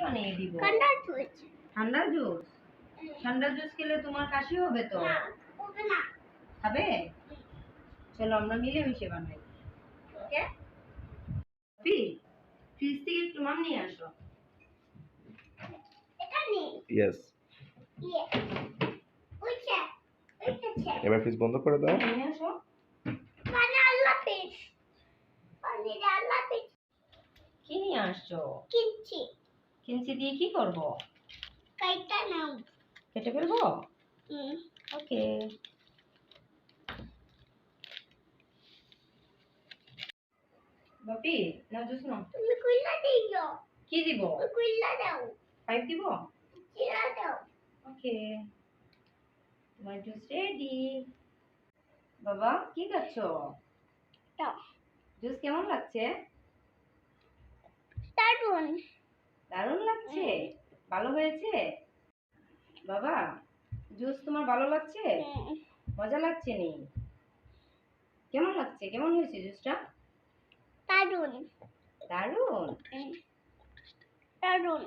বানিয়ে দিব। ঠান্ডা জুস। ঠান্ডা জুস? ঠান্ডা জুস খেলে তোমার কাশি হবে তো। না, হবে না। খাবে? চলো আমরা মিলেমিশে বানাই। ওকে? ফ্রিজ থেকে একটু মাম নিয়ে আসো। এটা নেই। ইয়েস। ইয়ে। ওইটা। ওইটা। এবার ফ্রিজ বন্ধ করে দাও। নিয়ে আসো। মানে আল্লাহ হাফেজ। মানে আল্লাহ হাফেজ। কি নিয়ে আসছো? কিনছি। কিনছি দিয়ে কি করব? কাইটা নাও। কেটে ফেলবো? ওকে। বাপি না জুস নাও। তুমি কইলা দিও। কি দিব? কইলা দাও। পাইপ দিব? চিরা দাও। ওকে। তোমার জুস রেডি। বাবা কি খাচ্ছো? দাও। জুস কেমন লাগছে? দারুন। দারুণ লাগছে? ভালো হয়েছে? বাবা জুস তোমার ভালো লাগছে? মজা লাগছে নি? কেমন লাগছে? কেমন হয়েছে জুসটা? দারুন। দারুণ। দারুন।